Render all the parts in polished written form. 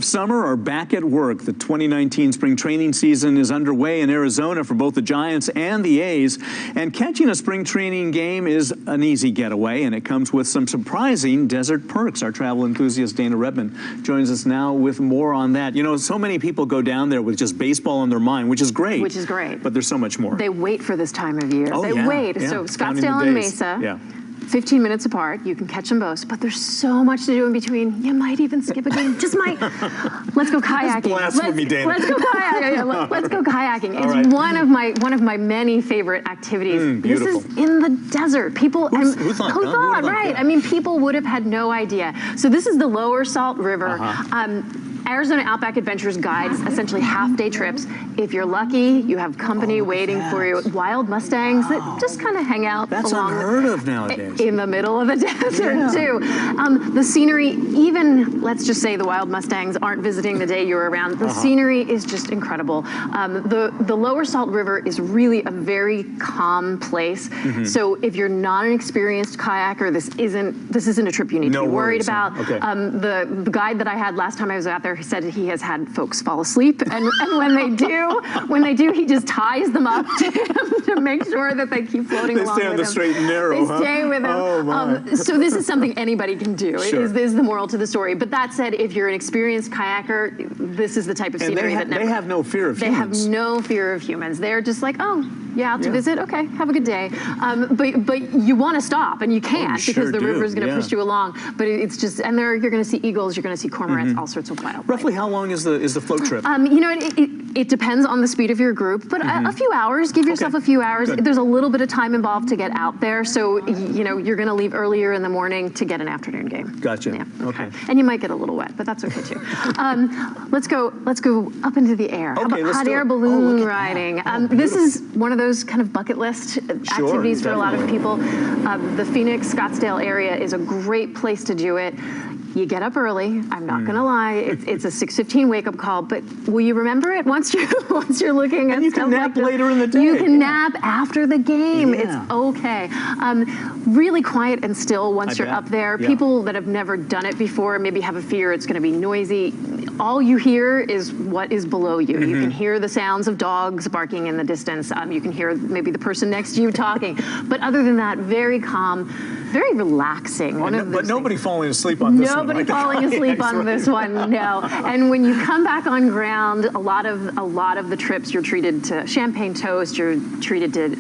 of summer are back at work. The 2019 spring training season is underway in Arizona for both the Giants and the A's. And catching a spring training game is an easy getaway, and it comes with some surprising desert perks. Our travel enthusiast Dana Rebmann joins us now with more on that. You know, so many people go down there with just baseball on their mind, which is great. Which is great. But there's so much more. They wait for this time of year. Oh, they wait. Yeah. So Scottsdale and Mesa. 15 minutes apart, you can catch them both, but there's so much to do in between. You might even skip a game, just might. Let's go kayaking. Let's go kayaking. Let's go kayaking. It's one of my many favorite activities. This is in the desert. People, who thought, right? I mean, people would have had no idea. So this is the Lower Salt River. Arizona Outback Adventures guides essentially half-day trips. If you're lucky, you have company waiting for you. Wild Mustangs that just kind of hang out along unheard of nowadays. In the middle of the desert too. The scenery, even let's just say the Wild Mustangs aren't visiting the day you're around. The scenery is just incredible. The Lower Salt River is really a very calm place. So if you're not an experienced kayaker, this isn't a trip you need to be worried about. The guide that I had last time I was out there, he said he has had folks fall asleep, and when they do, he just ties them up to make sure that they keep floating along with him. They stay on the straight and narrow, They stay with him. So this is something anybody can do. Sure. Is the moral to the story. But that said, if you're an experienced kayaker, this is the type of scenery that never. They have no fear of humans. They have no fear of humans. They're just like, oh, yeah, out to visit. Okay, have a good day. But you want to stop, and you can't because the river is going to push you along. But it's just, and you're going to see eagles, you're going to see cormorants, all sorts of wildlife. Roughly how long is the float trip? You know, it depends on the speed of your group, but a few hours. Give yourself a few hours. Good. There's a little bit of time involved to get out there, so you know you're going to leave earlier in the morning to get an afternoon game. Gotcha. Yeah. Okay. And you might get a little wet, but that's okay too. Let's go up into the air. How about hot air balloon riding? This is one of those kind of bucket list activities for a lot of people. The Phoenix, Scottsdale area is a great place to do it. You get up early. I'm not going to lie. It's a 6:15 wake-up call, but will you remember it once you're looking at? And you can nap later in the day. You can nap after the game. It's okay. Really quiet and still once you're up there. People that have never done it before maybe have a fear it's going to be noisy. All you hear is what is below you. You can hear the sounds of dogs barking in the distance. You can hear maybe the person next to you talking. But other than that, very calm, very relaxing. But nobody falling asleep on this one. Nobody falling asleep on this one, no. And when you come back on ground, a lot of the trips you're treated to champagne toast, you're treated to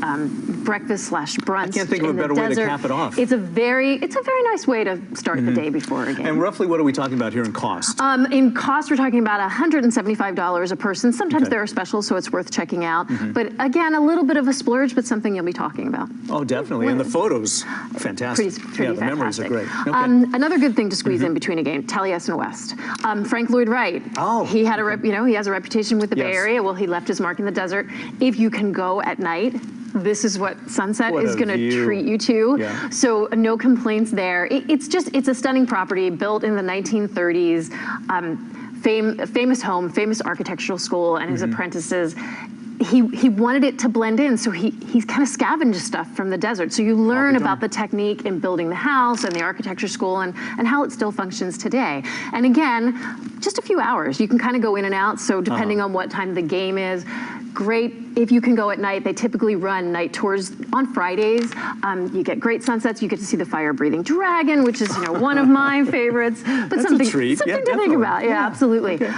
breakfast/brunch. I can't think of a better way to cap it off. It's a very nice way to start the day before a game. And roughly what are we talking about here in cost? In cost, we're talking about $175 a person. Sometimes there are specials, so it's worth checking out. But again, a little bit of a splurge, but something you'll be talking about. Oh, definitely. And the photos, fantastic. Pretty the memories are great. Another good thing to squeeze in between a game, Taliesin West. Frank Lloyd Wright. He had he has a reputation with the Bay Area. Well, he left his mark in the desert. If you can go at night, this is what sunset is going to treat you to. So no complaints there. It's a stunning property built in the 1930s. Famous home, famous architectural school, and his apprentices. He wanted it to blend in, so he's kind of scavenged stuff from the desert. So you learn about the technique in building the house and the architecture school and how it still functions today. And again, just a few hours. You can kind of go in and out, so depending on what time the game is. Great if you can go at night. They typically run night tours on Fridays. You get great sunsets. You get to see the fire-breathing dragon, which is one of my favorites. But something to think about. Yeah, absolutely. Okay.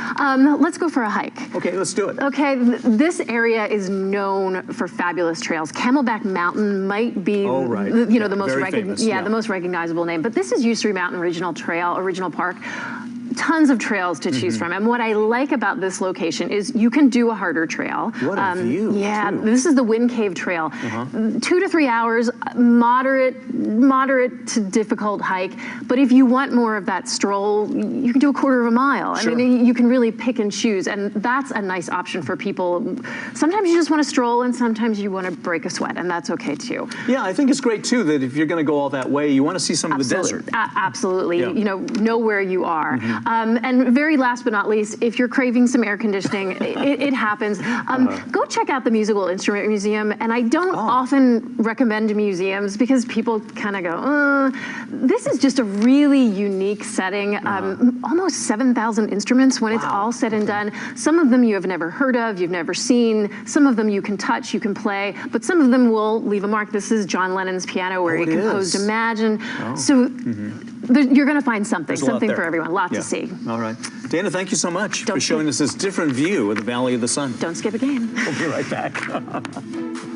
Let's go for a hike. Okay, let's do it. Okay, this area is known for fabulous trails. Camelback Mountain might be the most the most recognizable name. But this is Ussery Mountain Regional Park. Tons of trails to choose from, and what I like about this location is you can do a harder trail. What a view! Yeah, this is the Wind Cave Trail. 2 to 3 hours, moderate to difficult hike. But if you want more of that stroll, you can do a quarter of a mile. I mean, you can really pick and choose, and that's a nice option for people. Sometimes you just want to stroll, and sometimes you want to break a sweat, and that's okay too. Yeah, I think it's great too that if you're going to go all that way, you want to see some of the desert. Absolutely, know where you are. And very last but not least, if you're craving some air conditioning, it happens. Go check out the Musical Instrument Museum. And I don't often recommend museums because people kind of go, this is just a really unique setting. Almost 7,000 instruments when it's all said and done. Some of them you have never heard of, you've never seen. Some of them you can touch, you can play, but some of them will leave a mark. This is John Lennon's piano where he composed Imagine. So you're going to find something for everyone, a lot to see. All right. Dana, thank you so much for showing us this different view of the Valley of the Sun. Don't skip a game. We'll be right back.